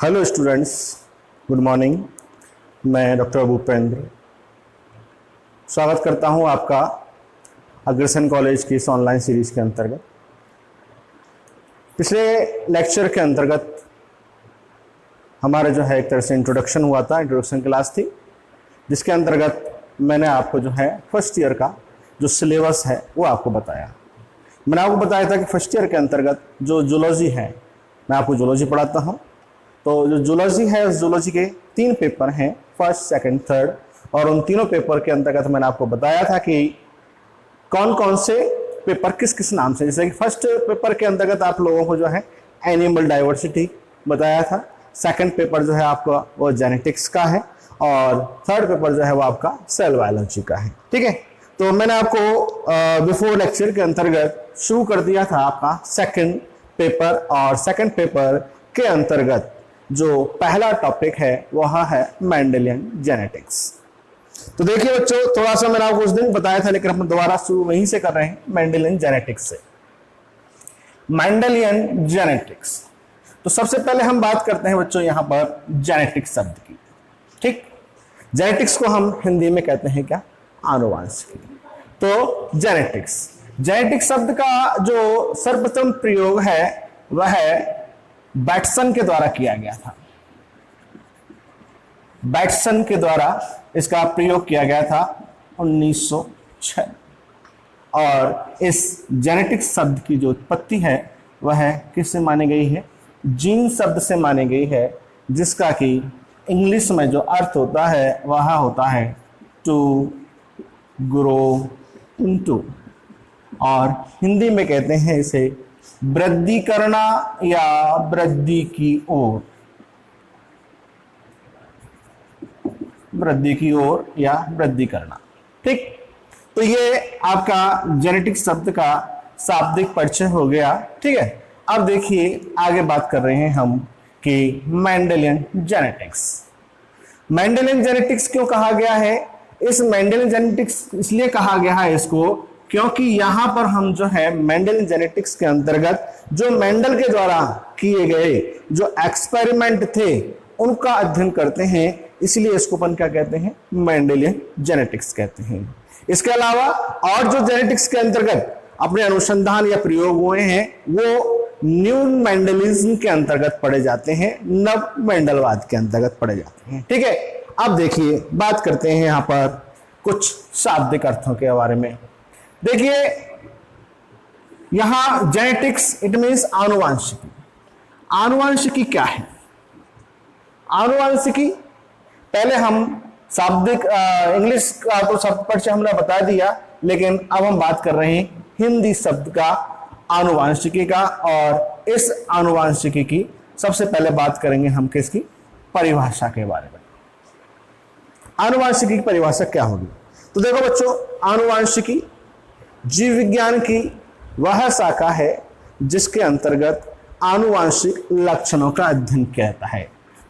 Hello students, good morning. मैं doctor Bhupendra स्वागत करता हूं आपका अग्रसेन कॉलेज की इस ऑनलाइन सीरीज के अंतर्गत। पिछले लेक्चर के अंतर्गत हमारा जो है एक तरह से इंट्रोडक्शन हुआ था, इंट्रोडक्शन क्लास थी, जिसके अंतर्गत मैंने आपको जो है फर्स्ट ईयर का जो सिलेबस है वो आपको बताया। मैंने आपको बताया था कि फर्स्ट ईयर के अंतर्गत जो जूलॉजी है, मैं आपको जूलॉजी पढ़ाता हूँ। तो जो जूलॉजी है, उस जूलॉजी के 3 पेपर हैं, फर्स्ट, सेकंड, थर्ड, और उन तीनों पेपर के अंतर्गत मैंने आपको बताया था कि कौन कौन से पेपर किस किस नाम से। जैसे कि फर्स्ट पेपर के अंतर्गत आप लोगों को जो है एनिमल डाइवर्सिटी बताया था, सेकंड पेपर जो है आपका वो जेनेटिक्स का है, और थर्ड पेपर जो है वो आपका सेल बायोलॉजी का है। ठीक है, तो मैंने आपको बिफोर लेक्चर के अंतर्गत शुरू कर दिया था आपका सेकंड पेपर, और सेकंड पेपर के अंतर्गत जो पहला टॉपिक है वह है मेंडेलियन जेनेटिक्स। तो देखिए बच्चों, थोड़ा सा मैंने आपको उस दिन बताया था, लेकिन हम दोबारा शुरू वहीं से कर रहे हैं, मेंडेलियन जेनेटिक्स से। मेंडेलियन जेनेटिक्स, तो सबसे पहले हम बात करते हैं बच्चों यहां पर जेनेटिक्स शब्द की। ठीक, जेनेटिक्स को हम हिंदी में कहते हैं क्या? आनुवांशिकी। तो जेनेटिक्स शब्द का जो सर्वप्रथम प्रयोग है वह बैटसन के द्वारा किया गया था। बैटसन के द्वारा इसका प्रयोग किया गया था 1906, और इस जेनेटिक्स शब्द की जो उत्पत्ति है वह किससे मानी गई है? जीन शब्द से मानी गई है, जिसका कि इंग्लिश में जो अर्थ होता है वह होता है टू ग्रो इनटू, और हिंदी में कहते हैं इसे वृद्धि करना या वृद्धि की ओर, वृद्धि की ओर या वृद्धि करना। ठीक, तो ये आपका जेनेटिक्स शब्द का शाब्दिक परिचय हो गया। ठीक है, अब देखिए आगे बात कर रहे हैं हम कि मेंडेलियन जेनेटिक्स। मेंडेलियन जेनेटिक्स क्यों कहा गया है? इस मेंडेलियन जेनेटिक्स इसलिए कहा गया है इसको क्योंकि यहां पर हम जो है मेंडेलियन जेनेटिक्स के अंतर्गत जो मेंडल के द्वारा किए गए जो एक्सपेरिमेंट थे उनका अध्ययन करते हैं, इसलिए इसको अपन क्या कहते हैं? मेंडेलियन जेनेटिक्स कहते हैं। इसके अलावा और जो जेनेटिक्स के अंतर्गत अपने अनुसंधान या प्रयोग हुए हैं वो न्यू मेंडलिज्म के अंतर्गत पढ़े जाते हैं, नव मेंडलवाद के अंतर्गत पढ़े जाते हैं। ठीक है, अब देखिए बात करते हैं यहां पर कुछ शाब्दिक अर्थों के बारे में। देखिए यहां जेनेटिक्स इट मींस आनुवांशिकी। आनुवांशिकी क्या है? आनुवांशिकी पहले हम शाब्दिक इंग्लिश का तो शब्द परिचय हमने बता दिया, लेकिन अब हम बात कर रहे हैं हिंदी शब्द का आनुवांशिकी का, और इस आनुवांशिकी की सबसे पहले बात करेंगे हम किसकी? परिभाषा के बारे में। आनुवांशिकी की परिभाषा क्या होगी? तो देखो बच्चों, आनुवांशिकी जीव विज्ञान की वह शाखा है जिसके अंतर्गत आनुवांशिक लक्षणों का अध्ययन किया जाता है।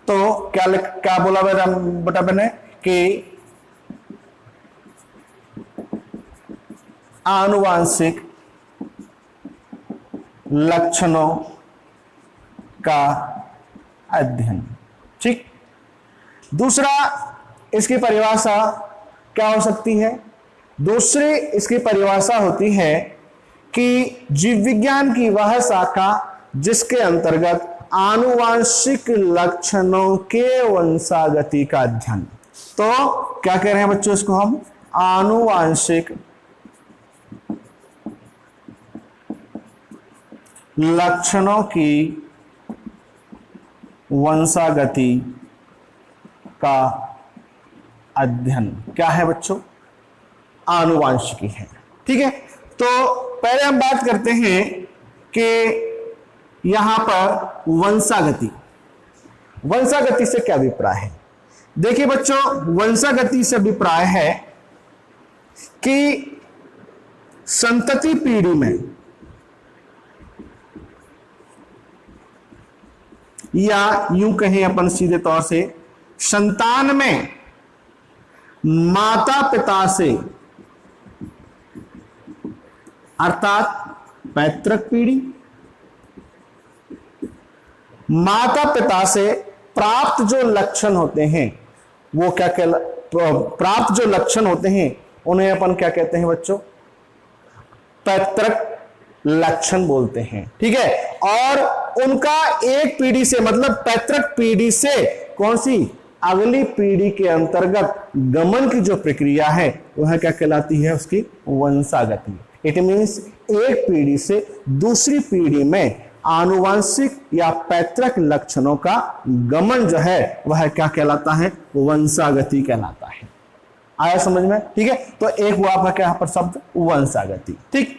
तो क्या बोला बेटा मैंने कि आनुवांशिक लक्षणों का अध्ययन। ठीक, दूसरा इसकी परिभाषा क्या हो सकती है? दूसरी इसकी परिभाषा होती है कि जीव विज्ञान की वह शाखा जिसके अंतर्गत आनुवांशिक लक्षणों के वंशागति का अध्ययन। तो क्या कह रहे हैं बच्चों इसको हम? आनुवांशिक लक्षणों की वंशागति का अध्ययन क्या है बच्चों? आनुवांशिकी है। ठीक है, तो पहले हम बात करते हैं कि यहां पर वंशागति, वंशागति से क्या अभिप्राय है? देखिए बच्चों, वंशागति से अभिप्राय है कि संतति पीढ़ी में या यूं कहें अपन सीधे तौर से संतान में माता पिता से, अर्थात पैतृक पीढ़ी, माता पिता से प्राप्त जो लक्षण होते हैं वो क्या प्राप्त जो लक्षण होते हैं उन्हें अपन क्या कहते हैं बच्चों? पैतृक लक्षण बोलते हैं। ठीक है, और उनका एक पीढ़ी से मतलब पैतृक पीढ़ी से कौन सी अगली पीढ़ी के अंतर्गत गमन की जो प्रक्रिया है वह क्या कहलाती है? उसकी वंशागति। इट मीन्स एक पीढ़ी से दूसरी पीढ़ी में आनुवंशिक या पैतृक लक्षणों का गमन जो है वह क्या कहलाता है? वंशागति कहलाता है। आया समझ में? ठीक है, तो एक हुआ आपका क्या यहां पर शब्द? वंशागति। ठीक,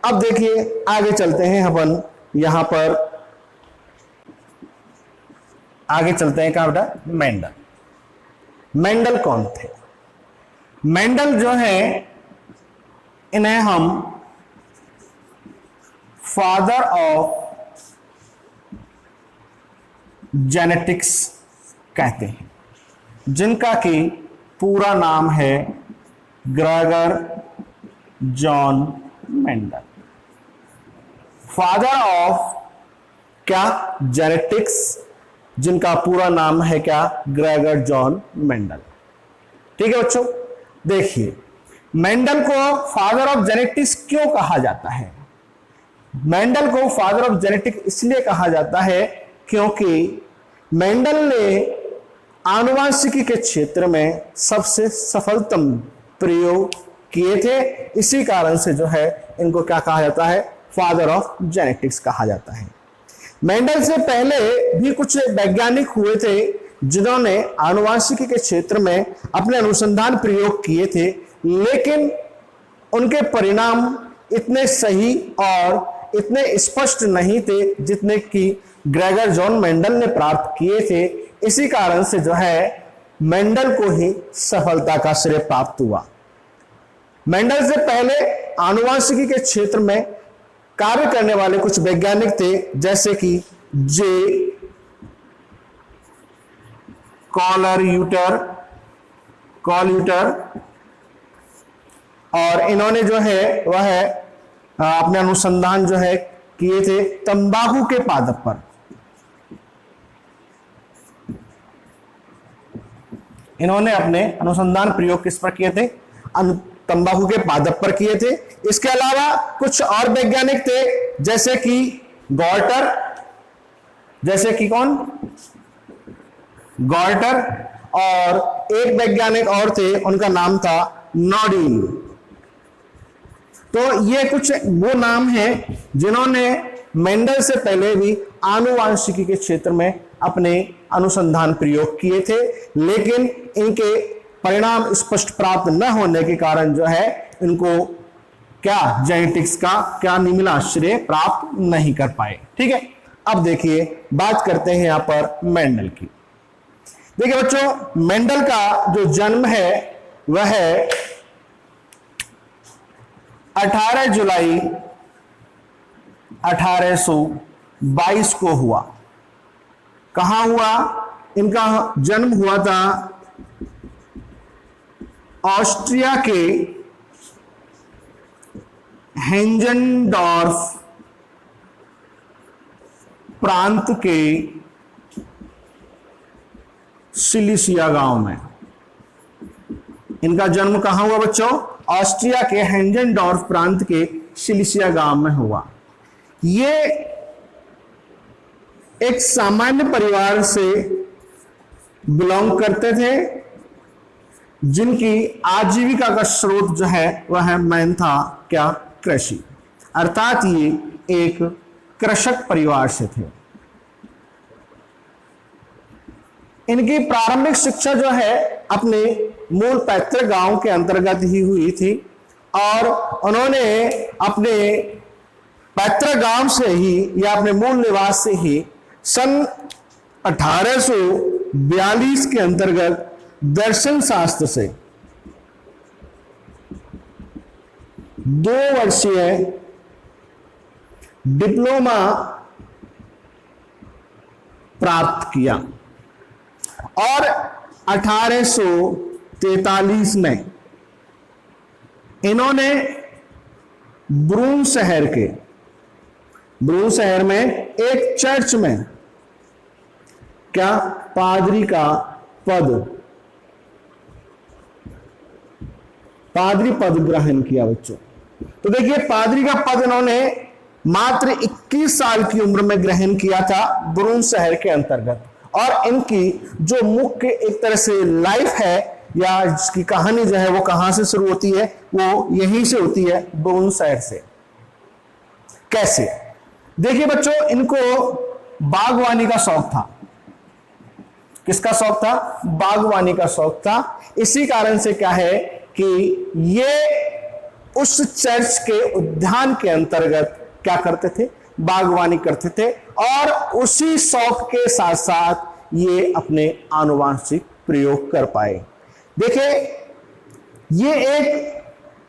अब देखिए आगे चलते हैं अपन, यहां पर आगे चलते हैं क्या बेटा? मेंडल। मेंडल कौन थे? मेंडल जो है इन्हें हम फादर ऑफ जेनेटिक्स कहते हैं, जिनका कि पूरा नाम है Gregor John Mendel. Father of क्या? जेनेटिक्स, जिनका पूरा नाम है क्या? Gregor John Mendel. ठीक है बच्चों, देखिए मेंडल को फादर ऑफ जेनेटिक्स क्यों कहा जाता है? मेंडल को फादर ऑफ जेनेटिक्स इसलिए कहा जाता है क्योंकि मेंडल ने आनुवंशिकी के क्षेत्र में सबसे सफलतम प्रयोग किए थे। इसी कारण से जो है इनको क्या कहा जाता है? फादर ऑफ जेनेटिक्स कहा जाता है। मेंडल से पहले भी कुछ वैज्ञानिक हुए थे जिन्होंने आनुवंशिकी के क्षेत्र में अपने अनुसंधान प्रयोग किए थे, लेकिन उनके परिणाम इतने सही और इतने स्पष्ट नहीं थे जितने कि ग्रेगर जॉन मेंडल ने प्राप्त किए थे। इसी कारण से जो है मेंडल को ही सफलता का श्रेय प्राप्त हुआ। मेंडल से पहले आनुवंशिकी के क्षेत्र में कार्य करने वाले कुछ वैज्ञानिक थे, जैसे कि जे कॉलयूटर, और इन्होंने जो है वह अपने अनुसंधान जो है किए थे तंबाकू के पादप पर। इन्होंने अपने अनुसंधान प्रयोग किस पर किए थे? तंबाकू के पादप पर किए थे। इसके अलावा कुछ और वैज्ञानिक थे, जैसे कि गॉर्टर, जैसे कि कौन? गॉर्टर, और एक वैज्ञानिक और थे, उनका नाम था नॉडिन। तो ये कुछ वो नाम हैं जिन्होंने मेंडल से पहले भी आनुवंशिकी के क्षेत्र में अपने अनुसंधान प्रयोग किए थे, लेकिन इनके परिणाम स्पष्ट प्राप्त न होने के कारण जो है इनको क्या जेनेटिक्स का क्या नहीं मिला? श्रेय प्राप्त नहीं कर पाए। ठीक है, अब देखिए बात करते हैं यहां पर मेंडल की। देखिए बच्चों, मेंडल का जो जन्म है वह है 18 जुलाई 1822 को हुआ। कहां हुआ? इनका जन्म हुआ था ऑस्ट्रिया के हेंजनडॉर्फ प्रांत के सिलिसिया गांव में। इनका जन्म कहां हुआ बच्चों? ऑस्ट्रिया के हेंजनडॉर्फ प्रांत के सिलिसिया गांव में हुआ। ये एक सामान्य परिवार से बिलोंग करते थे, जिनकी आजीविका का स्रोत जो है वह मैन था क्या? कृषि, अर्थात ये एक कृषक परिवार से थे। इनकी प्रारंभिक शिक्षा जो है अपने मूल पैतृक गांव के अंतर्गत ही हुई थी, और उन्होंने अपने पैतृक गांव से ही या अपने मूल निवास से ही सन 1842 के अंतर्गत दर्शन शास्त्र से 2 वर्षीय डिप्लोमा प्राप्त किया, और 1843 में इन्होंने ब्रून शहर में एक चर्च में क्या, पादरी का पद, पादरी पद ग्रहण किया बच्चों। तो देखिए पादरी का पद इन्होंने मात्र 21 साल की उम्र में ग्रहण किया था बुलंदशहर के अंतर्गत, और इनकी जो मुख्य एक तरह से लाइफ है या जिसकी कहानी जो है वो कहां से शुरू होती है, वो यहीं से होती है, बुलंदशहर से। कैसे? देखिए बच्चों, इनको बागवानी का शौक था। किसका शौक था? बागवानी का शौक था। इसी कारण से क्या है कि ये उस चर्च के उद्यान के अंतर्गत क्या करते थे? बागवानी करते थे, और उसी शौक के साथ साथ ये अपने आनुवांशिक प्रयोग कर पाए। देखिए, ये एक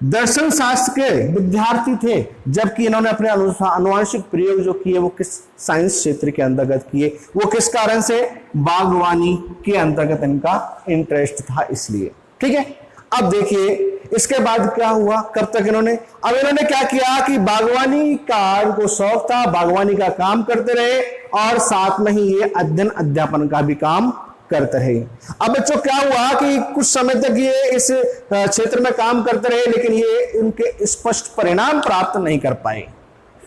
दर्शन शास्त्र के विद्यार्थी थे, जबकि इन्होंने अपने आनुवांशिक प्रयोग जो किए वो किस साइंस क्षेत्र के अंतर्गत किए, वो किस कारण से? बागवानी के अंतर्गत इनका इंटरेस्ट था, इसलिए। ठीक है, अब देखिए इसके बाद क्या हुआ, कब तक इन्होंने, अब इन्होंने क्या किया कि बागवानी का इनको शौक था, बागवानी का काम करते रहे, और साथ में ही ये अध्ययन अध्यापन का भी काम करते रहे। अब बच्चों क्या हुआ कि कुछ समय तक ये इस क्षेत्र में काम करते रहे, लेकिन ये उनके स्पष्ट परिणाम प्राप्त नहीं कर पाए।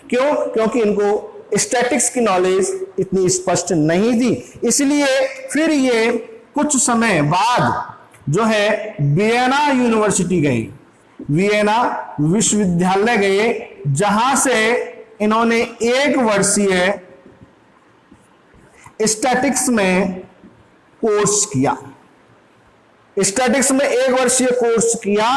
क्यों? क्योंकि इनको स्टैटिक्स की नॉलेज इतनी स्पष्ट नहीं थी। इसलिए फिर ये कुछ समय बाद जो है वियना यूनिवर्सिटी गए, वियना विश्वविद्यालय गए, जहां से इन्होंने 1 वर्षीय स्टैटिक्स में कोर्स किया। स्टैटिक्स में 1 वर्षीय कोर्स किया,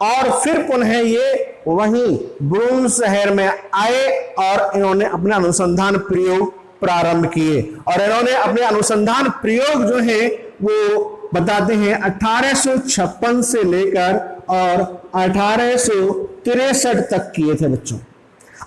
और फिर पुनः ये वहीं बुलंदशहर में आए और इन्होंने अपने अनुसंधान प्रयोग प्रारंभ किए। और इन्होंने अपने अनुसंधान प्रयोग जो है वो बताते हैं 1856 से लेकर और 1863 तक किए थे बच्चों।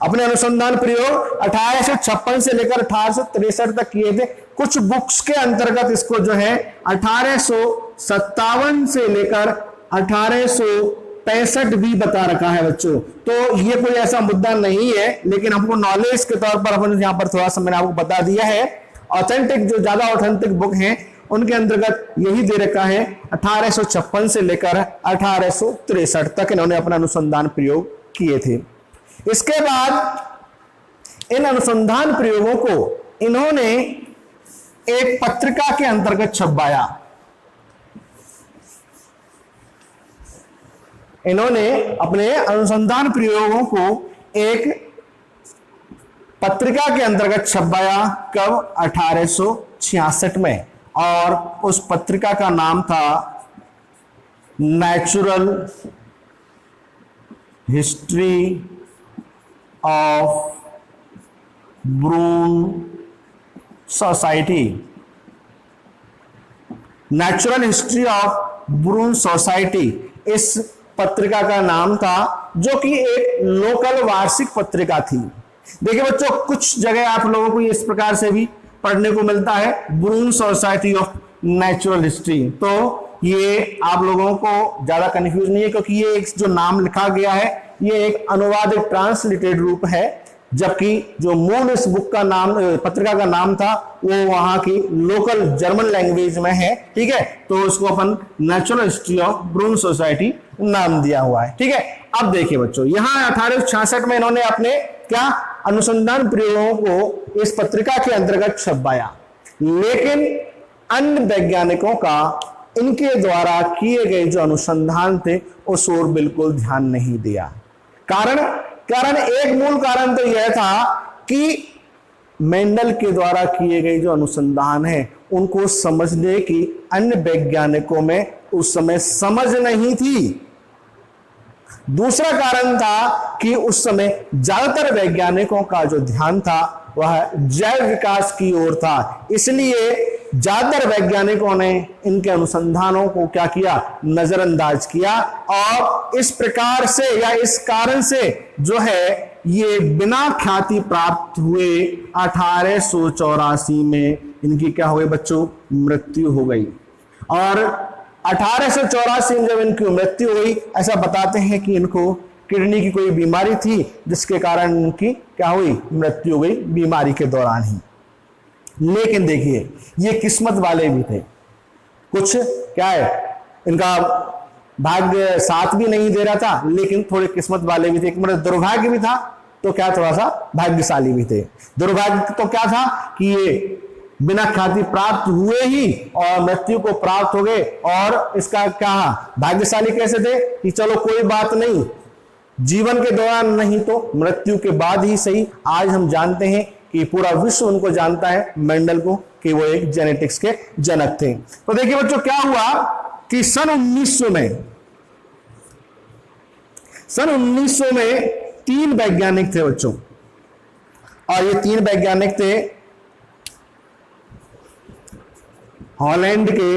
अपने अनुसंधान प्रयोग 1856 से लेकर 1863 तक किए थे। कुछ बुक्स के अंतर्गत इसको जो है 1857 से लेकर 1865 भी बता रखा है बच्चों। तो ये कोई ऐसा मुद्दा नहीं है, लेकिन हमको नॉलेज के तौर पर हमने यहाँ पर थोड़ा सा मैंने आपको बता दिया है। ऑथेंटिक जो ज्यादा ऑथेंटिक बुक हैं उनके अंतर्गत यही दे रखा है 1856 से लेकर 1863 तक इन्होंने अपना अनुसंधान प्रयोग किए थे। इसके बाद इन अनुसंधान प्रयोगों को इन्होंने एक पत्रिका के अंतर्गत छपवाया। इन्होंने अपने अनुसंधान प्रयोगों को एक पत्रिका के अंतर्गत छपवाया। कब? 1866 में, और उस पत्रिका का नाम था नेचुरल हिस्ट्री ऑफ ब्रून सोसाइटी। नेचुरल हिस्ट्री ऑफ ब्रून सोसाइटी इस पत्रिका का नाम था, जो कि एक लोकल वार्षिक पत्रिका थी। देखिए बच्चों, कुछ जगह आप लोगों को इस प्रकार से भी पढ़ने को मिलता है, ब्रून सोसाइटी ऑफ नेचुरल हिस्ट्री। तो ये आप लोगों को ज्यादा कंफ्यूज नहीं है, क्योंकि ये एक जो नाम लिखा गया है ये एक अनुवादित ट्रांसलिटेड रूप है, जबकि जो मूल इस बुक का नाम, पत्रिका का नाम था, वो वहां की लोकल जर्मन लैंग्वेज में है। ठीक है, तो उसको अपन नेचुरल हिस्ट्री ऑफ ब्रून सोसाइटी नाम दिया हुआ है। ठीक है, अब देखिए बच्चों, यहां 1866 में इन्होंने अपने क्या अनुसंधान प्रयोगों को इस पत्रिका के अंतर्गत छपवाया, लेकिन अन्य वैज्ञानिकों का इनके द्वारा किए गए जो अनुसंधान थे उस ओर बिल्कुल ध्यान नहीं दिया। कारण एक मूल कारण तो यह था कि मेंडल के द्वारा किए गए जो अनुसंधान है उनको समझने की अन्य वैज्ञानिकों में उस समय समझ नहीं थी। दूसरा कारण था कि उस समय ज्यादातर वैज्ञानिकों का जो ध्यान था वह जैव विकास की ओर था, इसलिए ज्यादातर वैज्ञानिकों ने इनके अनुसंधानों को क्या किया? नजरअंदाज किया। और इस प्रकार से या इस कारण से जो है ये बिना ख्याति प्राप्त हुए 1884 में इनकी क्या हुई बच्चों? मृत्यु हो गई। और 1884 में जब इनकी मृत्यु हुई, ऐसा बताते हैं कि इनको किडनी की कोई बीमारी थी, जिसके कारण इनकी क्या हुई? मृत्यु हो गई बीमारी के दौरान ही। लेकिन देखिए ये किस्मत वाले भी थे, कुछ क्या है इनका भाग्य साथ भी नहीं दे रहा था, लेकिन थोड़े किस्मत वाले भी थे। एक मतलब दुर्भाग्य भी था तो क्या थोड़ा सा भाग्यशाली भी थे। दुर्भाग्य तो क्या था कि ये बिना ख्याति प्राप्त हुए ही और मृत्यु को प्राप्त हो गए, और इसका क्या भाग्यशाली कैसे थे कि चलो कोई बात नहीं, जीवन के दौरान नहीं तो मृत्यु के बाद ही सही। आज हम जानते हैं कि पूरा विश्व उनको जानता है, मेंडल को, कि वो एक जेनेटिक्स के जनक थे। तो देखिए बच्चों क्या हुआ कि सन 1900 में 3 वैज्ञानिक थे बच्चों, और ये 3 वैज्ञानिक थे हॉलैंड के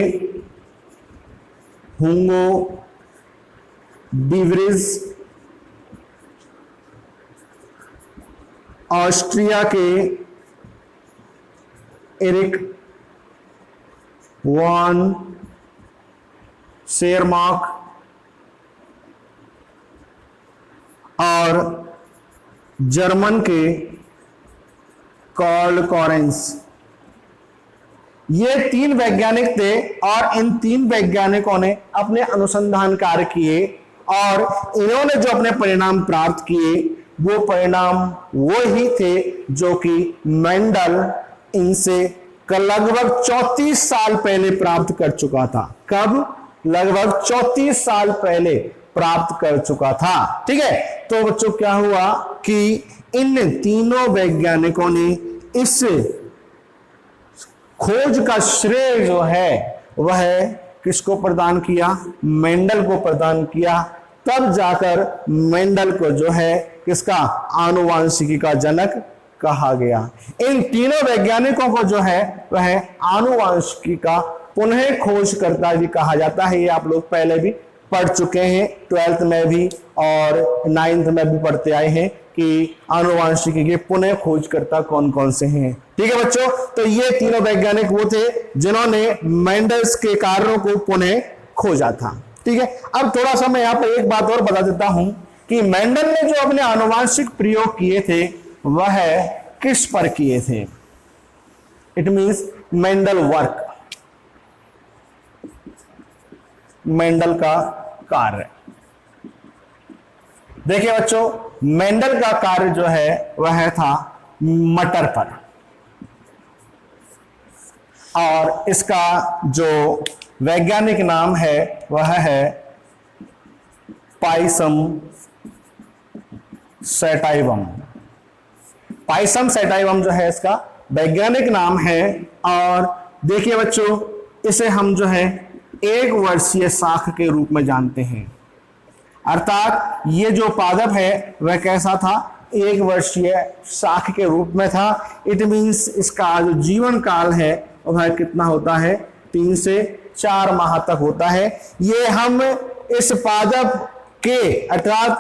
हुंगो डीवरीज, ऑस्ट्रिया के एरिक वॉन शेरमार्क और जर्मन के कार्ल कॉरेंस। ये 3 वैज्ञानिक थे, और इन 3 वैज्ञानिकों ने अपने अनुसंधान कार्य किए, और इन्होंने जो अपने परिणाम प्राप्त किए वो परिणाम वो ही थे जो कि मेंडल इनसे लगभग 34 साल पहले प्राप्त कर चुका था। कब? लगभग 34 साल पहले प्राप्त कर चुका था। ठीक है, तो बच्चों क्या हुआ कि इन तीनों वैज्ञानिकों ने इस खोज का श्रेय जो है वह किसको प्रदान किया? मेंडल को प्रदान किया। तब जाकर मेंडल को जो है किसका आनुवांशिकी का जनक कहा गया। इन तीनों वैज्ञानिकों को जो है वह आनुवांशिकी का पुनः खोजकर्ता भी कहा जाता है। ये आप लोग पहले भी पढ़ चुके हैं, 12th में भी और 9th में भी पढ़ते आए हैं कि आनुवांशिकी के पुनः खोजकर्ता कौन कौन से हैं। ठीक है बच्चों, तो ये तीनों वैज्ञानिक वो थे जिन्होंने मेंडल्स के कार्यों को पुनः खोजा था। ठीक है, अब थोड़ा सा मैं यहाँ पर एक बात और बता देता हूं कि मेंडल ने जो अपने आनुवांशिक प्रयोग किए थे वह किस पर किए थे? It means Mendel work, Mendel का कार्य। देखिए बच्चों, मेंडल का कार्य जो है वह था मटर पर, और इसका जो वैज्ञानिक नाम है वह है पाइसम सैटाइवम। पाइसम सैटाइवम जो है इसका वैज्ञानिक नाम है। और देखिए बच्चों, इसे हम जो है 1 वर्षीय शाख के रूप में जानते हैं। अर्थात ये जो पादप है वह कैसा था? 1 वर्षीय शाख के रूप में था। इट मींस इसका जो जीवन काल है वह कितना होता है? 3 से 4 माह तक होता है। ये हम इस पादप के अर्थात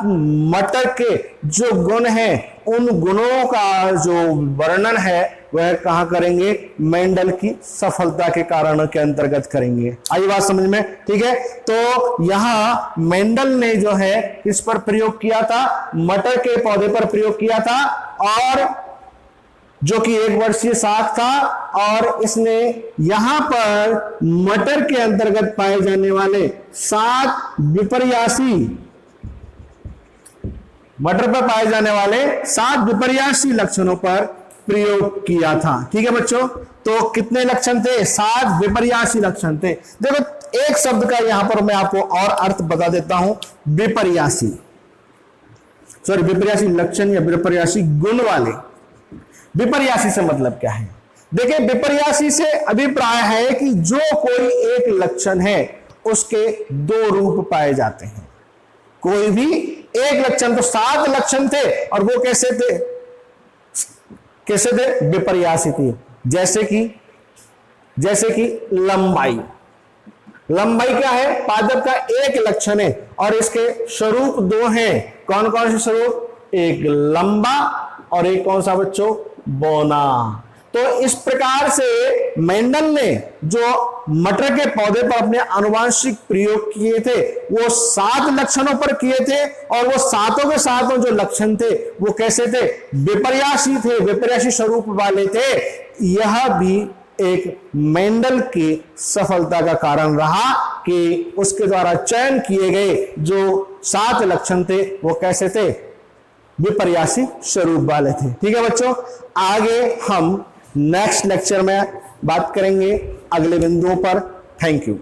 मटर के जो गुण हैं उन गुणों का जो वर्णन है वह कहां करेंगे? मेंडल की सफलता के कारण के अंतर्गत करेंगे। आई बात समझ में? ठीक है, तो यहां मेंडल ने जो है इस पर प्रयोग किया था, मटर के पौधे पर प्रयोग किया था, और जो कि 1 वर्षीय शाख था, और इसने यहां पर मटर के अंतर्गत पाए जाने वाले 7 विपर्यासी, मटर पर पाए जाने वाले 7 विपर्यासी लक्षणों पर प्रयोग किया था। ठीक है बच्चों, तो कितने लक्षण थे? 7 विपर्यासी लक्षण थे। देखो एक शब्द का यहां पर मैं आपको और अर्थ बता देता हूं, विपर्यासी, सॉरी विपर्यासी लक्षण या विपर्यासी गुण वाले। विपर्यासी से मतलब क्या है? देखिए विपर्यासी से अभिप्राय है कि जो कोई एक लक्षण है उसके 2 रूप पाए जाते हैं। कोई भी एक लक्षण, तो 7 लक्षण थे और वो कैसे थे? कैसे थे? विपर्यासी थे। जैसे कि लंबाई। लंबाई क्या है? पादप का एक लक्षण है और इसके स्वरूप 2 हैं। कौन कौन से स्वरूप? एक लंबा और एक कौन सा बच्चों? बौना। तो इस प्रकार से मेंडल ने जो मटर के पौधे पर अपने आनुवांशिक प्रयोग किए थे वो 7 लक्षणों पर किए थे, और वो 7 के 7 जो लक्षण थे वो कैसे थे? विपर्यासी थे, विपर्यासी स्वरूप वाले थे। यह भी एक मेंडल की सफलता का कारण रहा कि उसके द्वारा चयन किए गए जो 7 लक्षण थे वो कैसे थे, विपर्यासी स्वरूप वाले थे। ठीक है बच्चों, आगे हम नेक्स्ट लेक्चर में बात करेंगे अगले बिंदुओं पर। Thank you.